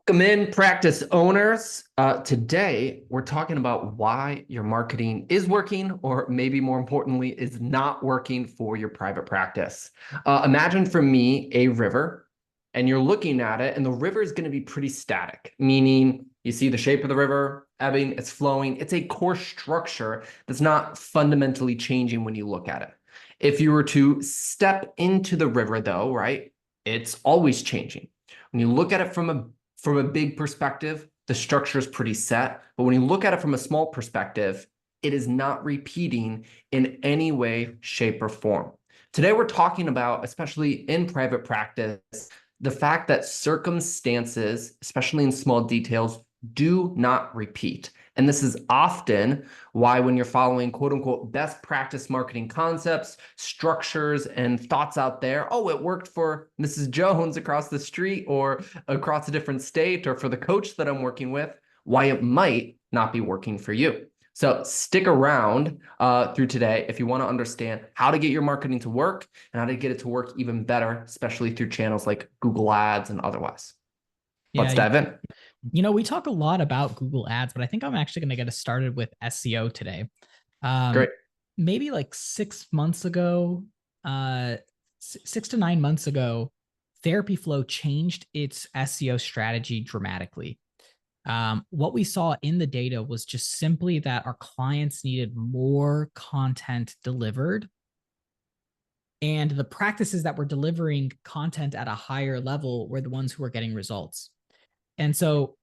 Welcome in, practice owners. Today, we're talking about why your marketing is working, or maybe more importantly, is not working for your private practice. Imagine for me a river, and you're looking at it, and the river is going to be pretty static, meaning you see the shape of the river, ebbing, it's flowing. It's a core structure that's not fundamentally changing when you look at it. If you were to step into the river, though, right, it's always changing. When you look at it from a big perspective, the structure is pretty set. But when you look at it from a small perspective, it is not repeating in any way, shape, or form. Today, we're talking about, especially in private practice, the fact that circumstances, especially in small details, do not repeat. And this is often why when you're following quote unquote best practice marketing concepts, structures, and thoughts out there, oh, it worked for Mrs. Jones across the street or across a different state or for the coach that I'm working with, why it might not be working for you. So stick around through today if you want to understand how to get your marketing to work and how to get it to work even better, especially through channels like Google Ads and otherwise. Yeah, Let's dive in. we talk a lot about Google Ads, but I think I'm actually going to get us started with SEO today. Um, Great. Maybe like 6 months ago, 6 to 9 months ago, Therapy Flow changed its SEO strategy dramatically. What we saw in the data was just simply that our clients needed more content delivered, and the practices that were delivering content at a higher level were the ones who were getting results. And so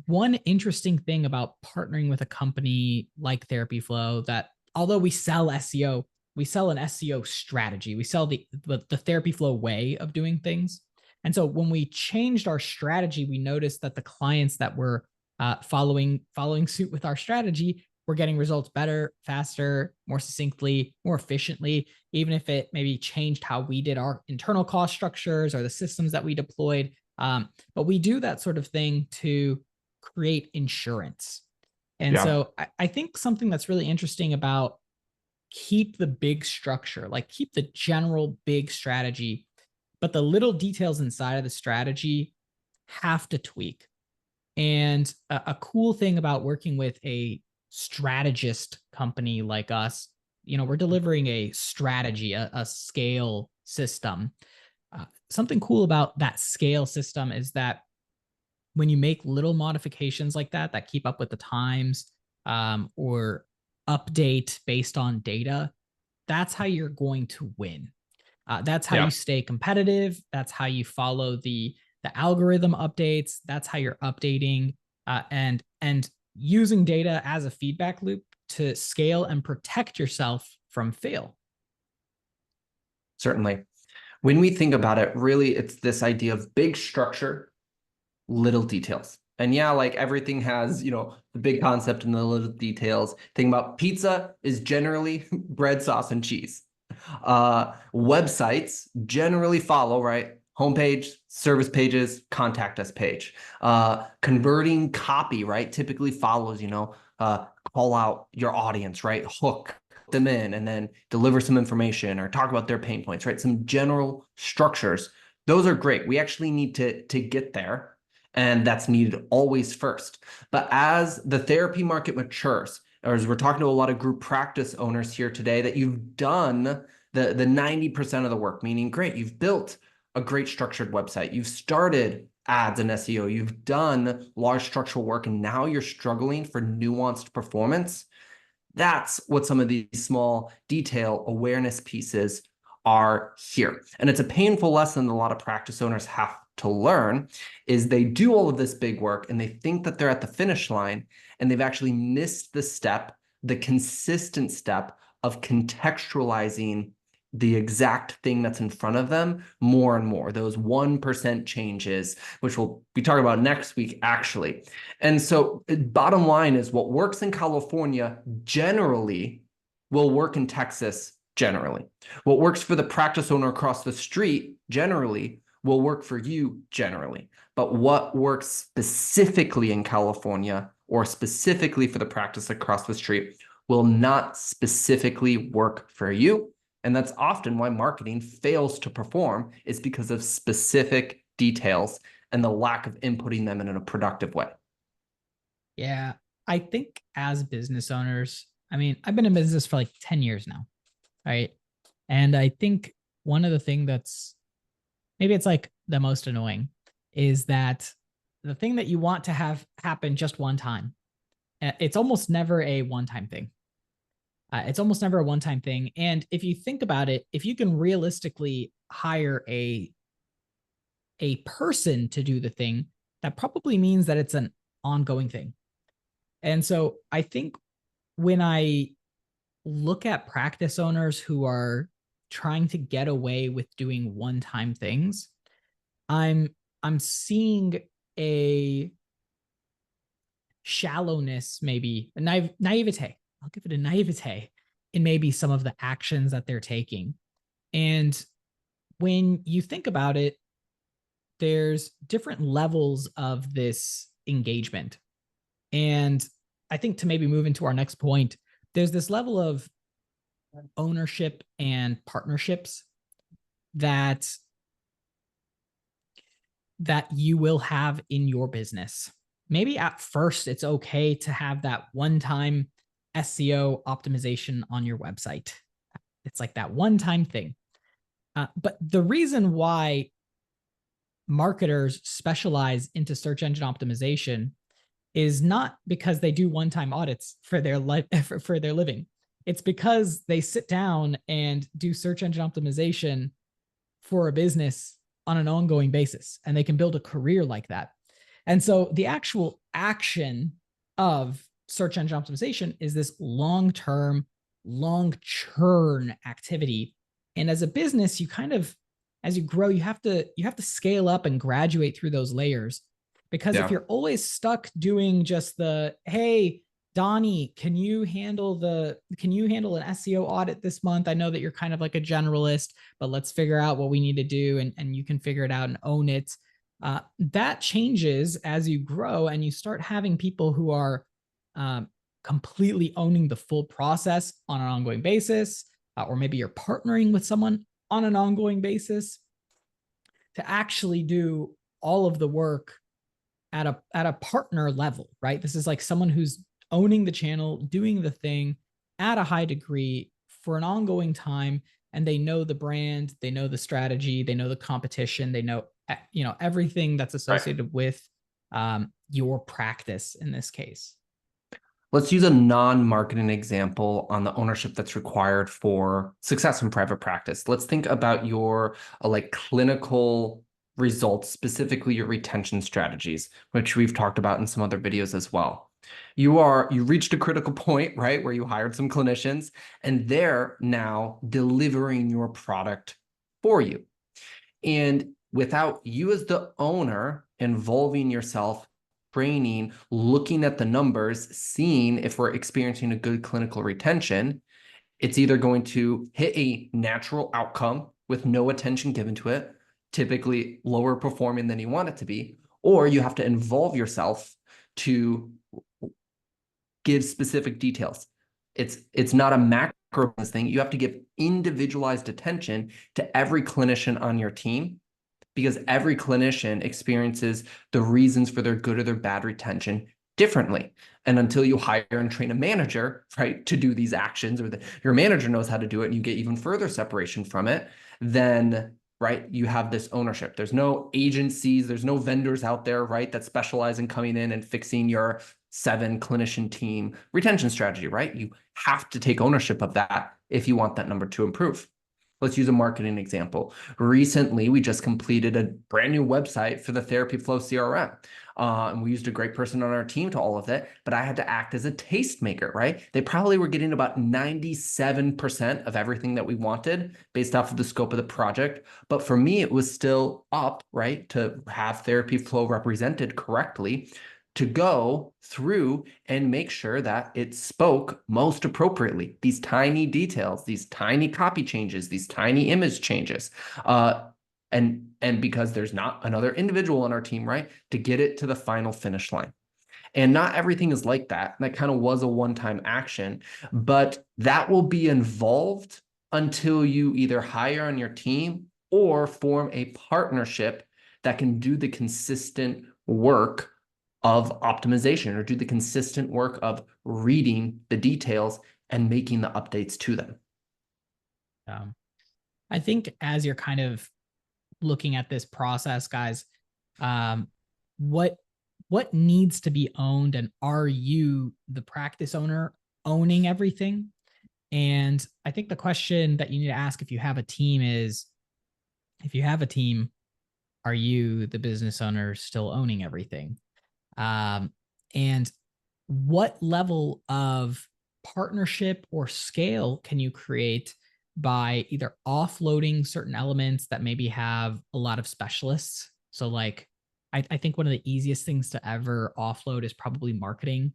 one interesting thing about partnering with a company like Therapy Flow, that although we sell SEO, we sell an SEO strategy. We sell the Therapy Flow way of doing things. And so when we changed our strategy, we noticed that the clients that were following suit with our strategy were getting results better, faster, more succinctly, more efficiently, even if it maybe changed how we did our internal cost structures or the systems that we deployed. But we do that sort of thing to create insurance. And Yeah. so I think something that's really interesting about keep the big structure, like keep the general big strategy, but the little details inside of the strategy have to tweak. And a cool thing about working with a strategist company like us, we're delivering a strategy, a scale system. Something cool about that scale system is that when you make little modifications like that keep up with the times, or update based on data, that's how you're going to win. That's how you Yeah. stay competitive. That's how you follow the algorithm updates. That's how you're updating, and using data as a feedback loop to scale and protect yourself from fail. Certainly. When we think about it, really, it's this idea of big structure, little details. And yeah, like everything has, the big concept and the little details. Thing about pizza is generally bread, sauce, and cheese. Websites generally follow, right? Homepage, service pages, contact us page. Converting copy, right? Typically follows, call out your audience, right? Hook them in and then deliver some information or talk about their pain points, right? Some general structures. Those are great. We actually need to get there, and that's needed always first. But as the therapy market matures, or as we're talking to a lot of group practice owners here today, that you've done the 90% of the work, meaning great, you've built a great structured website, you've started ads and SEO, you've done large structural work, and now you're struggling for nuanced performance. That's what some of these small detail awareness pieces are here. And it's a painful lesson that a lot of practice owners have to learn, is they do all of this big work and they think that they're at the finish line, and they've actually missed the step, the consistent step of contextualizing the exact thing that's in front of them more and more, those 1% changes, which we'll be talking about next week, actually. And so bottom line is, what works in California generally will work in Texas generally. What works for the practice owner across the street generally will work for you generally. But what works specifically in California or specifically for the practice across the street will not specifically work for you. And that's often why marketing fails to perform, is because of specific details and the lack of inputting them in a productive way. Yeah. I think as business owners, I mean, I've been in business for like 10 years now, right? And I think one of the thing that's maybe it's like the most annoying is that the thing that you want to have happen just one time, it's almost never a one-time thing. It's almost never a one-time thing. And if you think about it, if you can realistically hire a person to do the thing, that probably means that it's an ongoing thing. And so I think when I look at practice owners who are trying to get away with doing one-time things, I'm seeing a shallowness, maybe a naivete. I'll give it a naivete in maybe some of the actions that they're taking. And when you think about it, there's different levels of this engagement. And I think to maybe move into our next point, there's this level of ownership and partnerships that you will have in your business. Maybe at first it's okay to have that one-time SEO optimization on your website. It's like that one-time thing. But the reason why marketers specialize into search engine optimization is not because they do one-time audits for their life for their living. It's because they sit down and do search engine optimization for a business on an ongoing basis, and they can build a career like that. And so the actual action of search engine optimization is this long-term, long churn activity. And as a business, you kind of, as you grow, you have to scale up and graduate through those layers. Because if you're always stuck doing just the, hey, Donnie, can you handle an SEO audit this month? I know that you're kind of like a generalist, but let's figure out what we need to do, and you can figure it out and own it. That changes as you grow and you start having people who are completely owning the full process on an ongoing basis, or maybe you're partnering with someone on an ongoing basis to actually do all of the work at a partner level, right? This is like someone who's owning the channel, doing the thing at a high degree for an ongoing time, and they know the brand, they know the strategy, they know the competition, they know everything that's associated with your practice in this case. Let's use a non-marketing example on the ownership that's required for success in private practice. Let's think about your like clinical results, specifically your retention strategies, which we've talked about in some other videos as well. You reached a critical point, right, where you hired some clinicians and they're now delivering your product for you. And without you as the owner involving yourself, training, looking at the numbers, seeing if we're experiencing a good clinical retention, it's either going to hit a natural outcome with no attention given to it, typically lower performing than you want it to be, or you have to involve yourself to give specific details. It's not a macro thing. You have to give individualized attention to every clinician on your team, because every clinician experiences the reasons for their good or their bad retention differently. And until you hire and train a manager, right, to do these actions, or your manager knows how to do it, and you get even further separation from it, then, right, you have this ownership. There's no agencies, there's no vendors out there, right, that specialize in coming in and fixing your 7 clinician team retention strategy, right? You have to take ownership of that if you want that number to improve. Let's use a marketing example. Recently, we just completed a brand new website for the Therapy Flow CRM. And we used a great person on our team to all of that, but I had to act as a tastemaker, right? They probably were getting about 97% of everything that we wanted based off of the scope of the project. But for me, it was still up, right, to have Therapy Flow represented correctly, to go through and make sure that it spoke most appropriately. These tiny details, these tiny copy changes, these tiny image changes. And because there's not another individual on our team, right, to get it to the final finish line. And not everything is like that. That kind of was a one-time action, but that will be involved until you either hire on your team or form a partnership that can do the consistent work of optimization or do the consistent work of reading the details and making the updates to them. Um, I think as you're kind of looking at this process, guys, um, what what needs to be owned, and are you the practice owner owning everything? And I think the question that you need to ask if you have a team is, if you have a team, are you the business owner still owning everything? And what level of partnership or scale can you create by either offloading certain elements that maybe have a lot of specialists? So like, I think one of the easiest things to ever offload is probably marketing.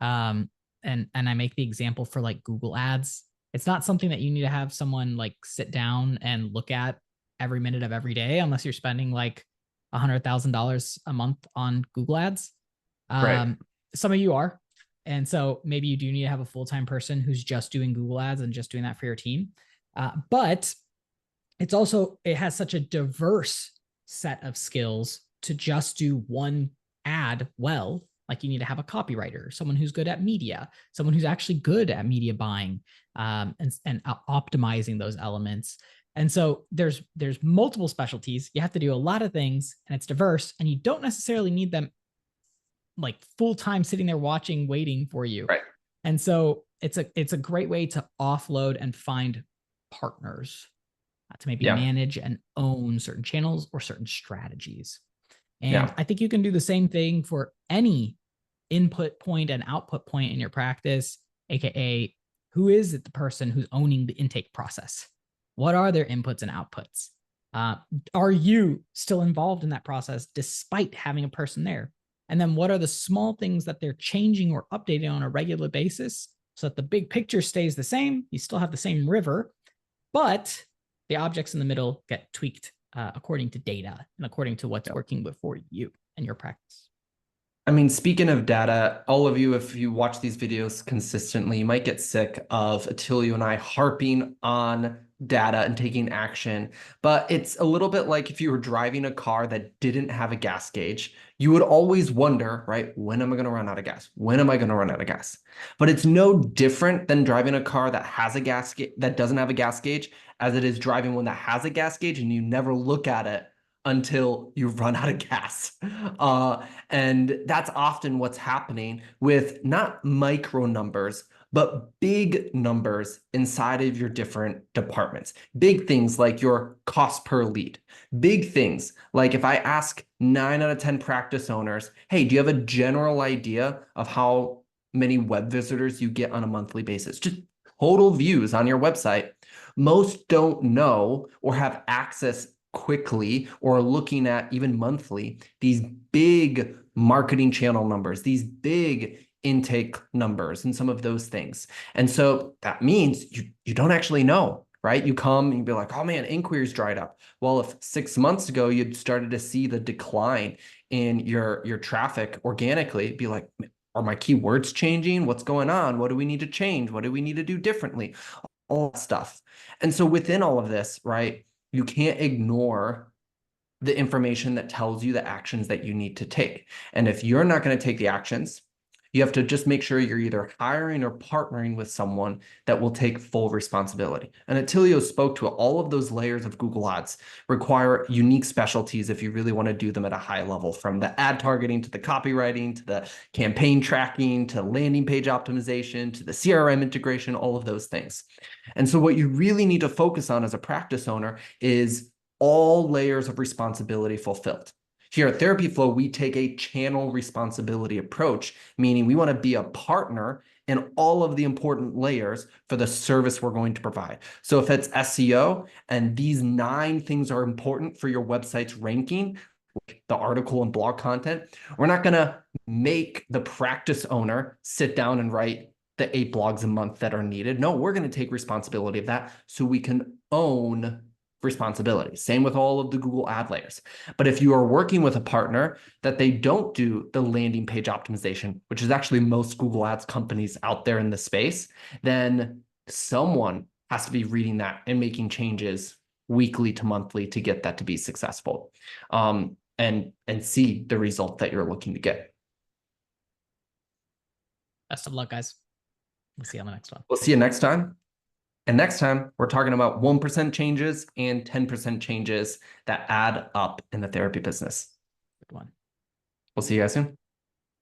And I make the example for like Google ads. It's not something that you need to have someone like sit down and look at every minute of every day, unless you're spending like $100,000 a month on Google ads. Right. Some of you are. And so maybe you do need to have a full-time person who's just doing Google ads and just doing that for your team. But it's also, it has such a diverse set of skills to just do one ad well. Like you need to have a copywriter, someone who's good at media, someone who's actually good at media buying, and optimizing those elements. And so there's multiple specialties. You have to do a lot of things, and it's diverse, and you don't necessarily need them like full time sitting there watching, waiting for you. Right. And so it's a great way to offload and find partners to maybe Yeah. manage and own certain channels or certain strategies. And Yeah. I think you can do the same thing for any input point and output point in your practice, aka who is it the person who's owning the intake process? What are their inputs and outputs? Are you still involved in that process despite having a person there? And then what are the small things that they're changing or updating on a regular basis so that the big picture stays the same? You still have the same river, but the objects in the middle get tweaked according to data and according to what's working for you and your practice. I mean, speaking of data, all of you, if you watch these videos consistently, you might get sick of Attilio and I harping on data and taking action. But it's a little bit like if you were driving a car that didn't have a gas gauge, you would always wonder, right? When am I going to run out of gas? When am I going to run out of gas? But it's no different than driving a car that has a gas that doesn't have a gas gauge as it is driving one that has a gas gauge and you never look at it until you run out of gas. And that's often what's happening with not micro numbers, but big numbers inside of your different departments. Big things like your cost per lead. Big things like if I ask 9 out of 10 practice owners, hey, do you have a general idea of how many web visitors you get on a monthly basis? Just total views on your website. Most don't know or have access quickly or looking at even monthly these big marketing channel numbers, these big intake numbers and some of those things. And so that means you don't actually know, right? You come and you be like, oh man, inquiries dried up. Well, if 6 months ago you'd started to see the decline in your traffic organically, be like, are my keywords changing? What's going on? What do we need to change? What do we need to do differently? All that stuff. And so within all of this, right, you can't ignore the information that tells you the actions that you need to take. And if you're not going to take the actions, you have to just make sure you're either hiring or partnering with someone that will take full responsibility. And Attilio spoke to all of those layers of Google Ads require unique specialties if you really want to do them at a high level, from the ad targeting to the copywriting to the campaign tracking to landing page optimization to the CRM integration, all of those things. And so what you really need to focus on as a practice owner is all layers of responsibility fulfilled. Here at Therapy Flow, we take a channel responsibility approach, meaning we want to be a partner in all of the important layers for the service we're going to provide. So if it's SEO and these 9 things are important for your website's ranking, like the article and blog content, we're not going to make the practice owner sit down and write the 8 blogs a month that are needed. No, we're going to take responsibility of that so we can own responsibility. Same with all of the Google ad layers. But if you are working with a partner that they don't do the landing page optimization, which is actually most Google Ads companies out there in the space, then someone has to be reading that and making changes weekly to monthly to get that to be successful. and see the result that you're looking to get. Best of luck, guys. We'll see you on the next one. We'll see you next time. And next time, we're talking about 1% changes and 10% changes that add up in the therapy business. Good one. We'll see you guys soon.